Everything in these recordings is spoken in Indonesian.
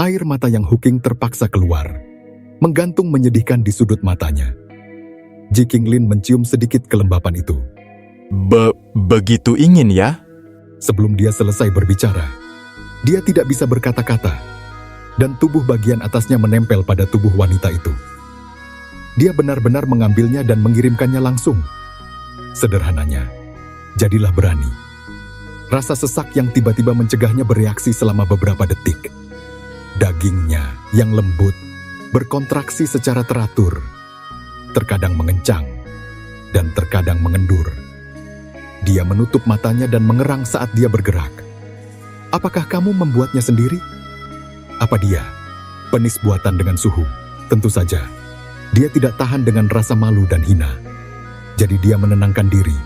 Air mata yang Huking terpaksa keluar, menggantung menyedihkan di sudut matanya. Ji Qinglin mencium sedikit kelembapan itu. Begitu ingin ya? Sebelum dia selesai berbicara, dia tidak bisa berkata-kata, dan tubuh bagian atasnya menempel pada tubuh wanita itu. Dia benar-benar mengambilnya dan mengirimkannya langsung. Sederhananya, jadilah berani. Rasa sesak yang tiba-tiba mencegahnya bereaksi selama beberapa detik. Dagingnya yang lembut berkontraksi secara teratur, terkadang mengencang dan terkadang mengendur. Dia menutup matanya dan mengerang saat dia bergerak. Apakah kamu membuatnya sendiri? Apa dia penis buatan dengan suhu? Tentu saja. Dia tidak tahan dengan rasa malu dan hina. Jadi dia menenangkan diri,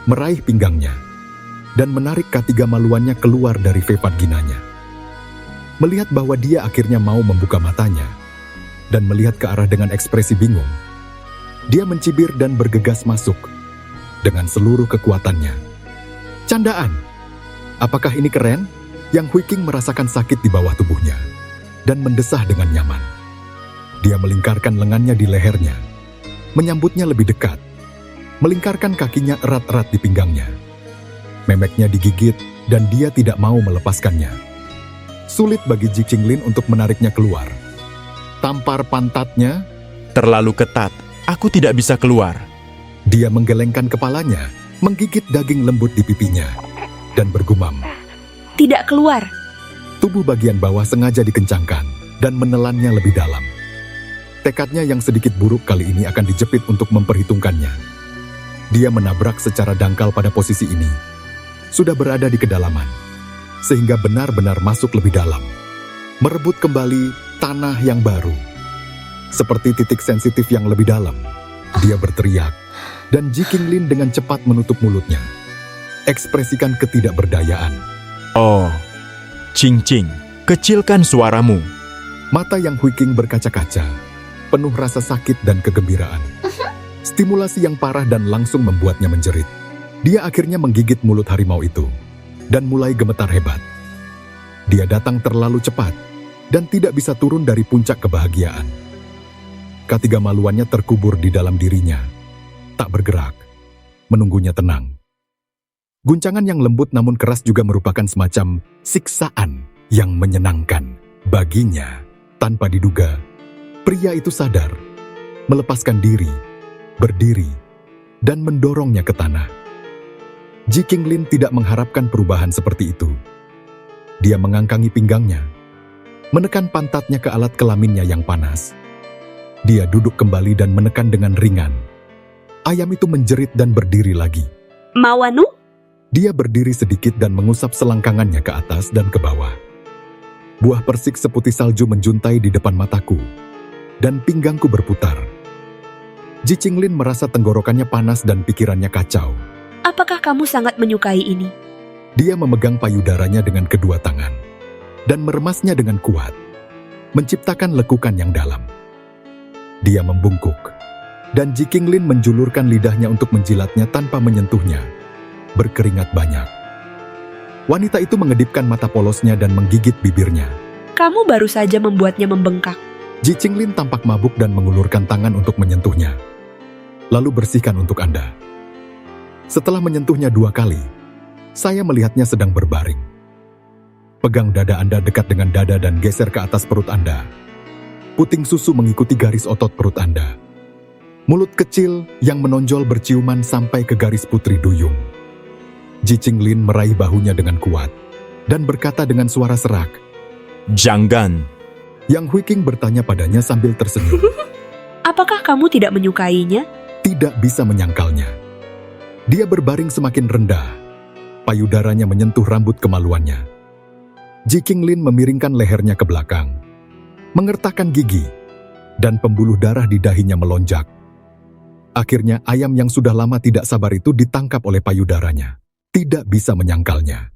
meraih pinggangnya, dan menarik ketiga maluannya keluar dari vaginanya. Melihat bahwa dia akhirnya mau membuka matanya, dan melihat ke arah dengan ekspresi bingung, dia mencibir dan bergegas masuk dengan seluruh kekuatannya. Candaan! Apakah ini keren? Yang Huiking merasakan sakit di bawah tubuhnya, dan mendesah dengan nyaman. Dia melingkarkan lengannya di lehernya, menyambutnya lebih dekat, melingkarkan kakinya erat-erat di pinggangnya. Memeknya digigit, dan dia tidak mau melepaskannya. Sulit bagi Ji Qinglin untuk menariknya keluar. Tampar pantatnya. Terlalu ketat, aku tidak bisa keluar. Dia menggelengkan kepalanya, menggigit daging lembut di pipinya, dan bergumam. Tidak keluar. Tubuh bagian bawah sengaja dikencangkan, dan menelannya lebih dalam. Tekadnya yang sedikit buruk kali ini akan dijepit untuk memperhitungkannya. Dia menabrak secara dangkal pada posisi ini. Sudah berada di kedalaman, sehingga benar-benar masuk lebih dalam. Merebut kembali tanah yang baru. Seperti titik sensitif yang lebih dalam, dia berteriak, dan Ji Qinglin dengan cepat menutup mulutnya. Ekspresikan ketidakberdayaan. Oh, Qing, kecilkan suaramu. Mata yang Huiking berkaca-kaca, penuh rasa sakit dan kegembiraan. Stimulasi yang parah dan langsung membuatnya menjerit. Dia akhirnya menggigit mulut harimau itu, dan mulai gemetar hebat. Dia datang terlalu cepat, dan tidak bisa turun dari puncak kebahagiaan. Ketiga maluannya terkubur di dalam dirinya, tak bergerak, menunggunya tenang. Guncangan yang lembut namun keras juga merupakan semacam siksaan yang menyenangkan baginya. Tanpa diduga, pria itu sadar, melepaskan diri, berdiri, dan mendorongnya ke tanah. Ji Qinglin tidak mengharapkan perubahan seperti itu. Dia mengangkangi pinggangnya, menekan pantatnya ke alat kelaminnya yang panas. Dia duduk kembali dan menekan dengan ringan. Ayam itu menjerit dan berdiri lagi. Mawanu? Dia berdiri sedikit dan mengusap selangkangannya ke atas dan ke bawah. Buah persik seputih salju menjuntai di depan mataku, dan pinggangku berputar. Ji Qinglin merasa tenggorokannya panas dan pikirannya kacau. Apakah kamu sangat menyukai ini? Dia memegang payudaranya dengan kedua tangan, dan meremasnya dengan kuat, menciptakan lekukan yang dalam. Dia membungkuk, dan Ji Qinglin menjulurkan lidahnya untuk menjilatnya tanpa menyentuhnya. Berkeringat banyak. Wanita itu mengedipkan mata polosnya dan menggigit bibirnya. Kamu baru saja membuatnya membengkak. Ji Qinglin tampak mabuk dan mengulurkan tangan untuk menyentuhnya. Lalu bersihkan untuk Anda. Setelah menyentuhnya 2 kali, saya melihatnya sedang berbaring. Pegang dada Anda dekat dengan dada dan geser ke atas perut Anda. Puting susu mengikuti garis otot perut Anda. Mulut kecil yang menonjol berciuman sampai ke garis putri duyung. Ji Qinglin meraih bahunya dengan kuat dan berkata dengan suara serak, Jangan. Yang Huiking bertanya padanya sambil tersenyum. Apakah kamu tidak menyukainya? Tidak bisa menyangkalnya. Dia berbaring semakin rendah. Payudaranya menyentuh rambut kemaluannya. Ji Qinglin memiringkan lehernya ke belakang, mengertakkan gigi, dan pembuluh darah di dahinya melonjak. Akhirnya ayam yang sudah lama tidak sabar itu ditangkap oleh payudaranya. Tidak bisa menyangkalnya.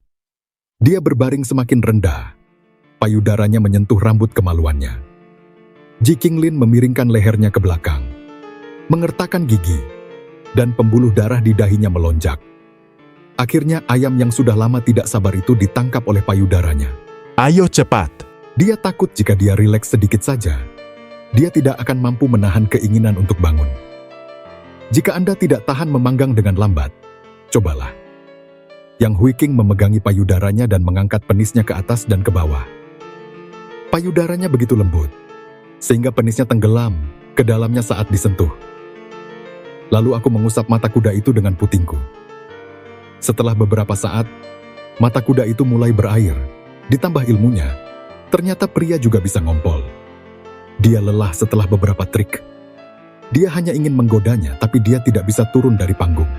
Dia berbaring semakin rendah. Payudaranya menyentuh rambut kemaluannya. Ji Qinglin memiringkan lehernya ke belakang, mengertakkan gigi, dan pembuluh darah di dahinya melonjak. Akhirnya ayam yang sudah lama tidak sabar itu ditangkap oleh payudaranya. Ayo cepat. Dia takut jika dia rileks sedikit saja, dia tidak akan mampu menahan keinginan untuk bangun. Jika Anda tidak tahan memanggang dengan lambat, cobalah. Yang Hui King memegangi payudaranya dan mengangkat penisnya ke atas dan ke bawah. Payudaranya begitu lembut, sehingga penisnya tenggelam ke dalamnya saat disentuh. Lalu aku mengusap mata kuda itu dengan putingku. Setelah beberapa saat, mata kuda itu mulai berair. Ditambah ilmunya, ternyata pria juga bisa ngompol. Dia lelah setelah beberapa trik. Dia hanya ingin menggodanya, tapi dia tidak bisa turun dari panggung.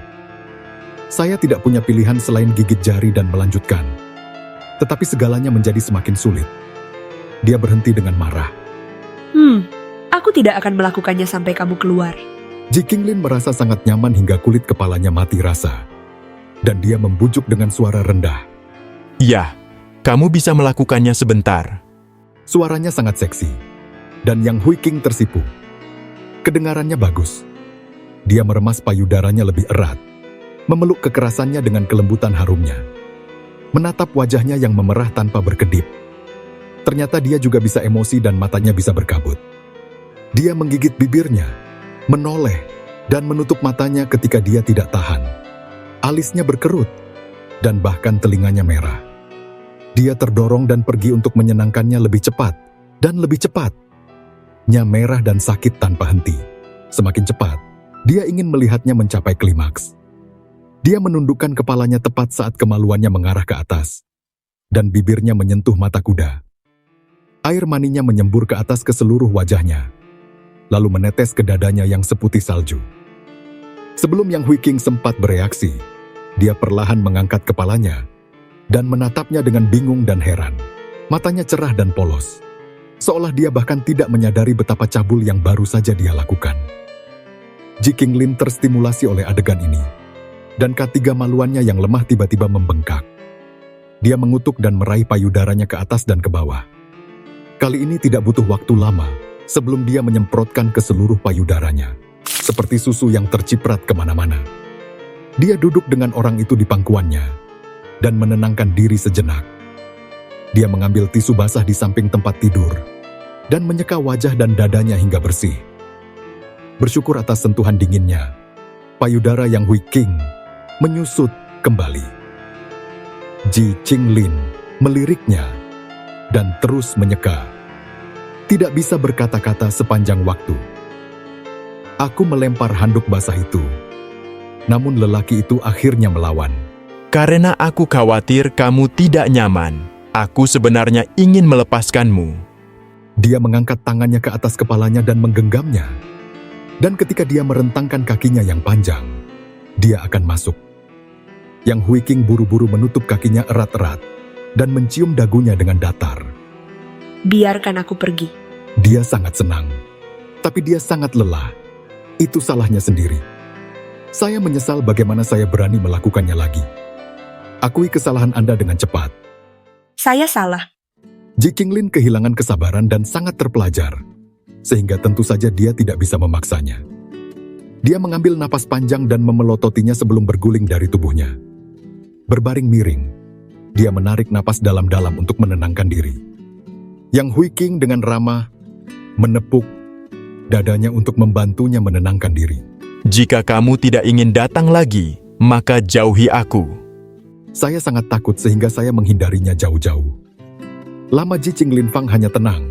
Saya tidak punya pilihan selain gigit jari dan melanjutkan. Tetapi segalanya menjadi semakin sulit. Dia berhenti dengan marah. Aku tidak akan melakukannya sampai kamu keluar. Ji Qinglin merasa sangat nyaman hingga kulit kepalanya mati rasa. Dan dia membujuk dengan suara rendah. Ya, kamu bisa melakukannya sebentar. Suaranya sangat seksi. Dan Yang Hui King tersipu. Kedengarannya bagus. Dia meremas payudaranya lebih erat. Memeluk kekerasannya dengan kelembutan harumnya. Menatap wajahnya yang memerah tanpa berkedip. Ternyata dia juga bisa emosi dan matanya bisa berkabut. Dia menggigit bibirnya, menoleh, dan menutup matanya ketika dia tidak tahan. Alisnya berkerut, dan bahkan telinganya merah. Dia terdorong dan pergi untuk menyenangkannya lebih cepat, dan lebih cepat. Nya merah dan sakit tanpa henti. Semakin cepat, dia ingin melihatnya mencapai klimaks. Dia menundukkan kepalanya tepat saat kemaluannya mengarah ke atas, dan bibirnya menyentuh mata kuda. Air maninya menyembur ke atas ke seluruh wajahnya, lalu menetes ke dadanya yang seputih salju. Sebelum Yang Hui King sempat bereaksi, dia perlahan mengangkat kepalanya dan menatapnya dengan bingung dan heran. Matanya cerah dan polos, seolah dia bahkan tidak menyadari betapa cabul yang baru saja dia lakukan. Ji Qinglin terstimulasi oleh adegan ini, dan ketiga maluannya yang lemah tiba-tiba membengkak. Dia mengutuk dan meraih payudaranya ke atas dan ke bawah. Kali ini tidak butuh waktu lama sebelum dia menyemprotkan ke seluruh payudaranya, seperti susu yang terciprat kemana-mana. Dia duduk dengan orang itu di pangkuannya dan menenangkan diri sejenak. Dia mengambil tisu basah di samping tempat tidur dan menyeka wajah dan dadanya hingga bersih. Bersyukur atas sentuhan dinginnya, payudara Yang Hui King menyusut kembali. Ji Qinglin meliriknya dan terus menyeka. Tidak bisa berkata-kata sepanjang waktu. Aku melempar handuk basah itu, namun lelaki itu akhirnya melawan. Karena aku khawatir kamu tidak nyaman, aku sebenarnya ingin melepaskanmu. Dia mengangkat tangannya ke atas kepalanya dan menggenggamnya. Dan ketika dia merentangkan kakinya yang panjang, dia akan masuk. Yang Hui King buru-buru menutup kakinya erat-erat dan mencium dagunya dengan datar. Biarkan aku pergi. Dia sangat senang, tapi dia sangat lelah. Itu salahnya sendiri. Saya menyesal bagaimana saya berani melakukannya lagi. Akui kesalahan Anda dengan cepat. Saya salah. Ji Qinglin kehilangan kesabaran dan sangat terpelajar, sehingga tentu saja dia tidak bisa memaksanya. Dia mengambil napas panjang dan memelototinya sebelum berguling dari tubuhnya. Berbaring miring, dia menarik napas dalam-dalam untuk menenangkan diri. Yang Hui King dengan ramah menepuk dadanya untuk membantunya menenangkan diri. Jika kamu tidak ingin datang lagi, maka jauhi aku. Saya sangat takut sehingga saya menghindarinya jauh-jauh. Lama Ji Qinglin Fang hanya tenang,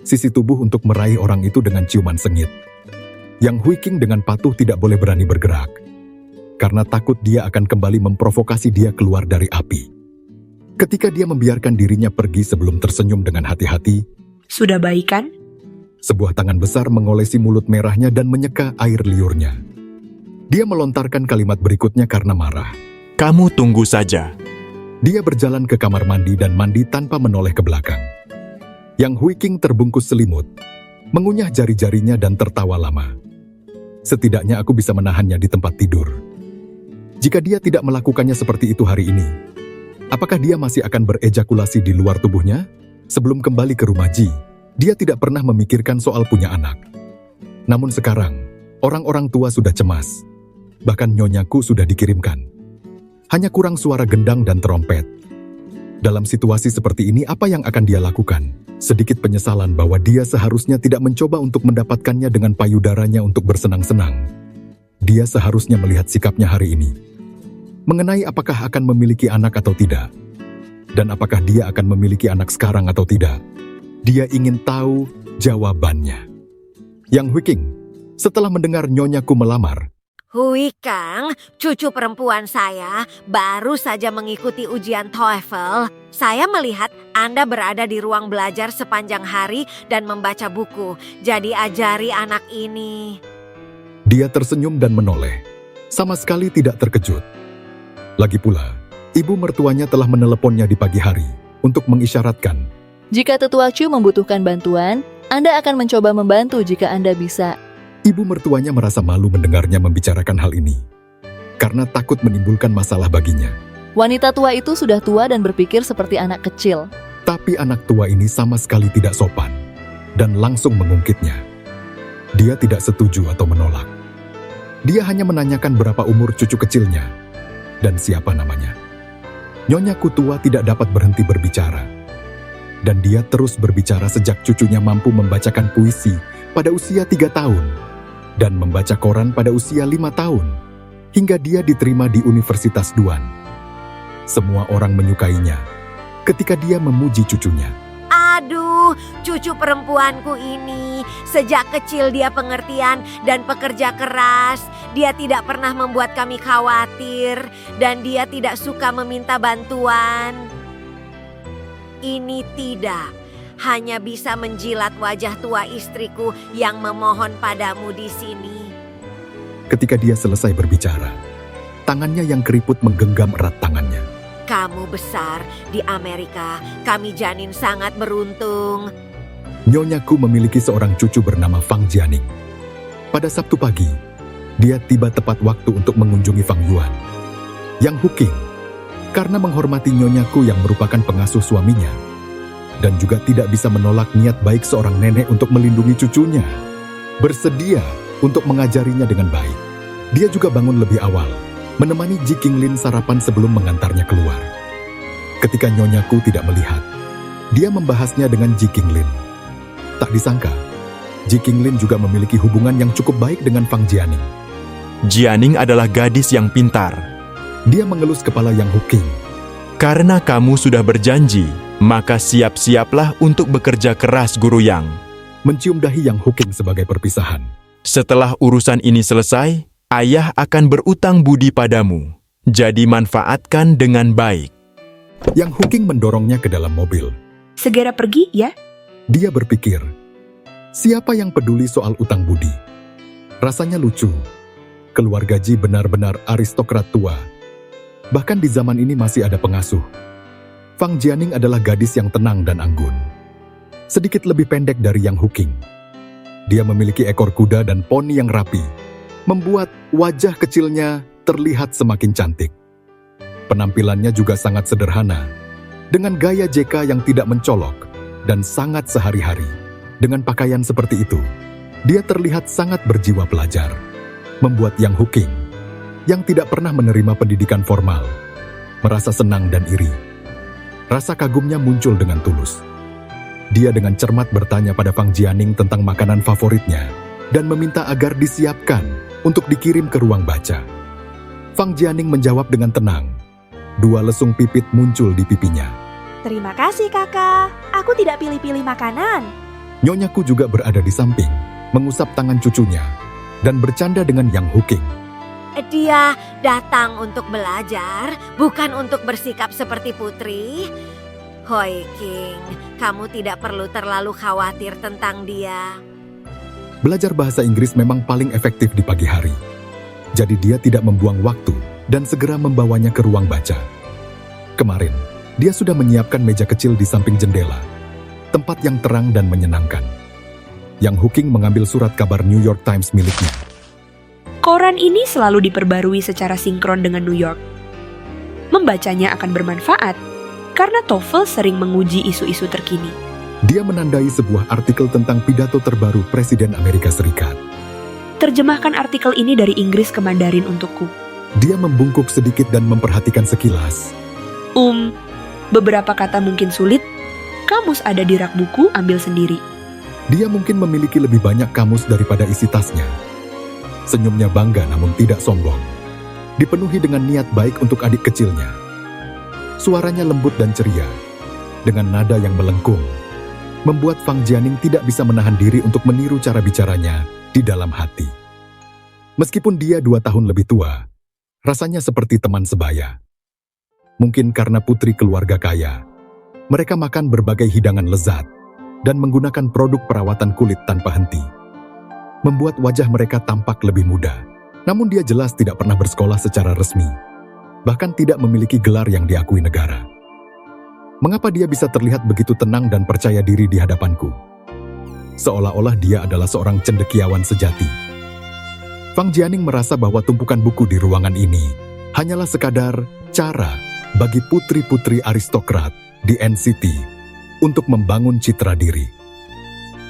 sisi tubuh untuk meraih orang itu dengan ciuman sengit. Yang Hui King dengan patuh tidak boleh berani bergerak, karena takut dia akan kembali memprovokasi dia keluar dari api. Ketika dia membiarkan dirinya pergi sebelum tersenyum dengan hati-hati, Sudah baik kan? sebuah tangan besar mengolesi mulut merahnya dan menyeka air liurnya. Dia melontarkan kalimat berikutnya karena marah. Kamu tunggu saja. Dia berjalan ke kamar mandi dan mandi tanpa menoleh ke belakang. Yang Hui King terbungkus selimut, mengunyah jari-jarinya dan tertawa lama. Setidaknya aku bisa menahannya di tempat tidur. Jika dia tidak melakukannya seperti itu hari ini, apakah dia masih akan berejakulasi di luar tubuhnya? Sebelum kembali ke rumah Ji, dia tidak pernah memikirkan soal punya anak. Namun sekarang, orang-orang tua sudah cemas. Bahkan nyonyaku sudah dikirimkan. Hanya kurang suara gendang dan trompet. Dalam situasi seperti ini, apa yang akan dia lakukan? Sedikit penyesalan bahwa dia seharusnya tidak mencoba untuk mendapatkannya dengan payudaranya untuk bersenang-senang. Dia seharusnya melihat sikapnya hari ini. Mengenai apakah akan memiliki anak atau tidak. Dan apakah dia akan memiliki anak sekarang atau tidak. Dia ingin tahu jawabannya. Yang Huiking, setelah mendengar Nyonyaku melamar, Hui Kang, cucu perempuan saya baru saja mengikuti ujian TOEFL. Saya melihat Anda berada di ruang belajar sepanjang hari dan membaca buku. Jadi ajari anak ini. dia tersenyum dan menoleh. Sama sekali tidak terkejut. Lagi pula, ibu mertuanya telah meneleponnya di pagi hari untuk mengisyaratkan. Jika tetua Chu membutuhkan bantuan, Anda akan mencoba membantu jika Anda bisa. Ibu mertuanya merasa malu mendengarnya membicarakan hal ini. Karena takut menimbulkan masalah baginya. Wanita tua itu sudah tua dan berpikir seperti anak kecil. Tapi anak tua ini sama sekali tidak sopan. Dan langsung mengungkitnya. Dia tidak setuju atau menolak. Dia hanya menanyakan berapa umur cucu kecilnya. Dan siapa namanya. Nyonyaku tua tidak dapat berhenti berbicara. Dan dia terus berbicara sejak cucunya mampu membacakan puisi pada usia 3 tahun. Dan membaca koran pada usia 5 tahun. Hingga dia diterima di Universitas Duan. Semua orang menyukainya ketika dia memuji cucunya. Aduh, cucu perempuanku ini. Sejak kecil dia pengertian dan pekerja keras. Dia tidak pernah membuat kami khawatir. Dan dia tidak suka meminta bantuan. Ini tidak. Hanya bisa menjilat wajah tua istriku yang memohon padamu di sini. Ketika dia selesai berbicara, tangannya yang keriput menggenggam erat tangannya. Kamu besar di Amerika, kami janin sangat beruntung. Nyonyaku memiliki seorang cucu bernama Fang Jianing. Pada Sabtu pagi, dia tiba tepat waktu untuk mengunjungi Fang Yuan. Yang Huking, karena menghormati Nyonyaku yang merupakan pengasuh suaminya, dan juga tidak bisa menolak niat baik seorang nenek untuk melindungi cucunya. Bersedia untuk mengajarinya dengan baik. Dia juga bangun lebih awal, menemani Ji Qinglin sarapan sebelum mengantarnya keluar. Ketika Nyonyaku tidak melihat, dia membahasnya dengan Ji Qinglin. Tak disangka, Ji Qinglin juga memiliki hubungan yang cukup baik dengan Fang Jianing. Jianing adalah gadis yang pintar. Dia mengelus kepala Yang Huking. Karena kamu sudah berjanji, maka siap-siaplah untuk bekerja keras, Guru Yang. Mencium dahi Yang Huking sebagai perpisahan. Setelah urusan ini selesai, ayah akan berutang budi padamu. Jadi manfaatkan dengan baik. Yang Huking mendorongnya ke dalam mobil. Segera pergi ya. Dia berpikir, siapa yang peduli soal utang budi? Rasanya lucu. Keluarga Ji benar-benar aristokrat tua. Bahkan di zaman ini masih ada pengasuh. Fang Jianing adalah gadis yang tenang dan anggun. Sedikit lebih pendek dari Yang Huking. Dia memiliki ekor kuda dan poni yang rapi, membuat wajah kecilnya terlihat semakin cantik. Penampilannya juga sangat sederhana, dengan gaya JK yang tidak mencolok dan sangat sehari-hari. Dengan pakaian seperti itu, dia terlihat sangat berjiwa pelajar, membuat Yang Huking, yang tidak pernah menerima pendidikan formal, merasa senang dan iri. Rasa kagumnya muncul dengan tulus. Dia dengan cermat bertanya pada Fang Jianing tentang makanan favoritnya dan meminta agar disiapkan untuk dikirim ke ruang baca. Fang Jianing menjawab dengan tenang. 2 lesung pipit muncul di pipinya. Terima kasih kakak, aku tidak pilih-pilih makanan. Nyonyaku juga berada di samping, mengusap tangan cucunya dan bercanda dengan Yang Huking. Dia datang untuk belajar, bukan untuk bersikap seperti putri. Hoi King, kamu tidak perlu terlalu khawatir tentang dia. Belajar bahasa Inggris memang paling efektif di pagi hari. Jadi dia tidak membuang waktu dan segera membawanya ke ruang baca. Kemarin, dia sudah menyiapkan meja kecil di samping jendela, tempat yang terang dan menyenangkan. Yang Huking mengambil surat kabar New York Times miliknya. Koran ini selalu diperbarui secara sinkron dengan New York. Membacanya akan bermanfaat, karena TOEFL sering menguji isu-isu terkini. Dia menandai sebuah artikel tentang pidato terbaru Presiden Amerika Serikat. Terjemahkan artikel ini dari Inggris ke Mandarin untukku. Dia membungkuk sedikit dan memperhatikan sekilas. Beberapa kata mungkin sulit, kamus ada di rak buku, ambil sendiri. Dia mungkin memiliki lebih banyak kamus daripada isi tasnya. Senyumnya bangga namun tidak sombong. Dipenuhi dengan niat baik untuk adik kecilnya. Suaranya lembut dan ceria, dengan nada yang melengkung, membuat Fang Jianing tidak bisa menahan diri untuk meniru cara bicaranya di dalam hati. Meskipun dia 2 tahun lebih tua, rasanya seperti teman sebaya. Mungkin karena putri keluarga kaya, mereka makan berbagai hidangan lezat dan menggunakan produk perawatan kulit tanpa henti. Membuat wajah mereka tampak lebih muda. Namun dia jelas tidak pernah bersekolah secara resmi, bahkan tidak memiliki gelar yang diakui negara. Mengapa dia bisa terlihat begitu tenang dan percaya diri di hadapanku? Seolah-olah dia adalah seorang cendekiawan sejati. Fang Jianing merasa bahwa tumpukan buku di ruangan ini hanyalah sekadar cara bagi putri-putri aristokrat di NCT untuk membangun citra diri.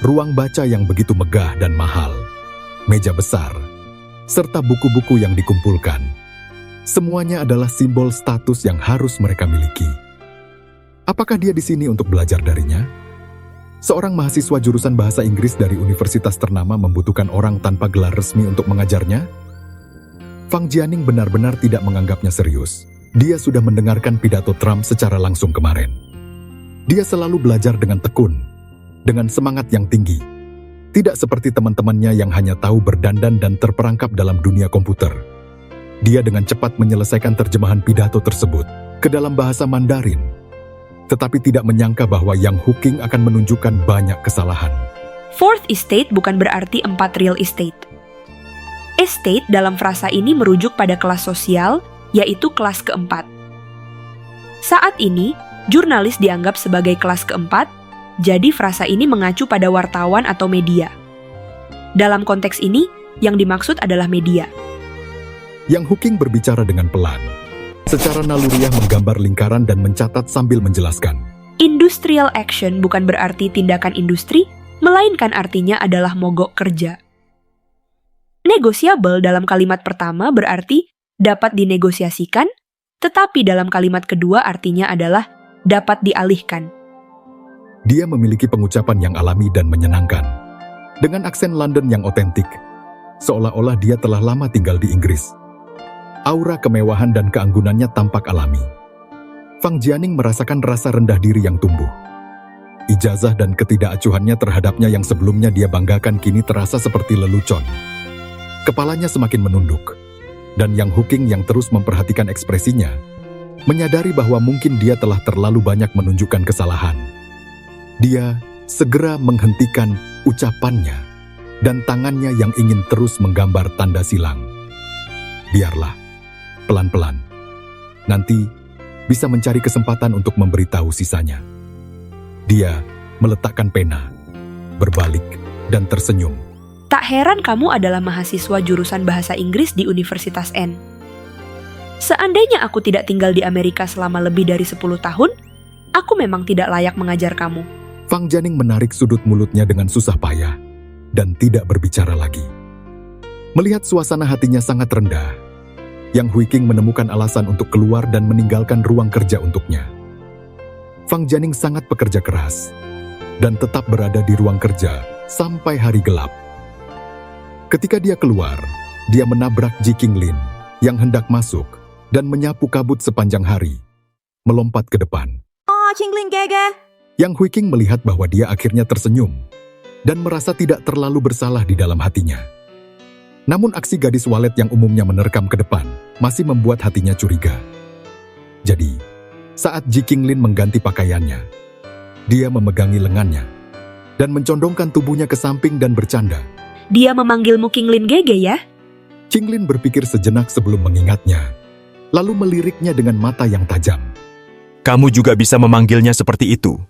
Ruang baca yang begitu megah dan mahal, meja besar, serta buku-buku yang dikumpulkan. Semuanya adalah simbol status yang harus mereka miliki. Apakah dia di sini untuk belajar darinya? Seorang mahasiswa jurusan bahasa Inggris dari universitas ternama membutuhkan orang tanpa gelar resmi untuk mengajarnya? Fang Jianing benar-benar tidak menganggapnya serius. Dia sudah mendengarkan pidato Trump secara langsung kemarin. Dia selalu belajar dengan tekun, dengan semangat yang tinggi. Tidak seperti teman-temannya yang hanya tahu berdandan dan terperangkap dalam dunia komputer. Dia dengan cepat menyelesaikan terjemahan pidato tersebut ke dalam bahasa Mandarin, tetapi tidak menyangka bahwa Yang Huqing akan menunjukkan banyak kesalahan. Fourth estate bukan berarti 4 real estate. Estate dalam frasa ini merujuk pada kelas sosial, yaitu kelas keempat. Saat ini, jurnalis dianggap sebagai kelas keempat, jadi frasa ini mengacu pada wartawan atau media. Dalam konteks ini, yang dimaksud adalah media. Yang Huqing berbicara dengan pelan, secara naluriah menggambar lingkaran dan mencatat sambil menjelaskan. Industrial action bukan berarti tindakan industri, melainkan artinya adalah mogok kerja. Negotiable dalam kalimat pertama berarti dapat dinegosiasikan, tetapi dalam kalimat kedua artinya adalah dapat dialihkan. Dia memiliki pengucapan yang alami dan menyenangkan, dengan aksen London yang otentik, seolah-olah dia telah lama tinggal di Inggris. Aura kemewahan dan keanggunannya tampak alami. Fang Jianing merasakan rasa rendah diri yang tumbuh. Ijazah dan ketidakacuhannya terhadapnya yang sebelumnya dia banggakan kini terasa seperti lelucon. Kepalanya semakin menunduk. Dan Yang Huqing yang terus memperhatikan ekspresinya, menyadari bahwa mungkin dia telah terlalu banyak menunjukkan kesalahan. Dia segera menghentikan ucapannya dan tangannya yang ingin terus menggambar tanda silang. Biarlah, pelan-pelan. Nanti bisa mencari kesempatan untuk memberitahu sisanya. Dia meletakkan pena, berbalik, dan tersenyum. Tak heran kamu adalah mahasiswa jurusan bahasa Inggris di Universitas N. Seandainya aku tidak tinggal di Amerika selama lebih dari 10 tahun, aku memang tidak layak mengajar kamu. Fang Jianing menarik sudut mulutnya dengan susah payah dan tidak berbicara lagi. Melihat suasana hatinya sangat rendah, Yang Huqing menemukan alasan untuk keluar dan meninggalkan ruang kerja untuknya. Fang Jianing sangat pekerja keras dan tetap berada di ruang kerja sampai hari gelap. Ketika dia keluar, dia menabrak Ji Qinglin yang hendak masuk dan menyapu kabut sepanjang hari, melompat ke depan. Oh, Qinglin Gege. Yang Huqing melihat bahwa dia akhirnya tersenyum dan merasa tidak terlalu bersalah di dalam hatinya. Namun aksi gadis walet yang umumnya menerkam ke depan masih membuat hatinya curiga. Jadi, saat Ji Qinglin mengganti pakaiannya, dia memegangi lengannya dan mencondongkan tubuhnya ke samping dan bercanda. Dia memanggilmu Qinglin Gege ya? Qinglin berpikir sejenak sebelum mengingatnya, lalu meliriknya dengan mata yang tajam. Kamu juga bisa memanggilnya seperti itu.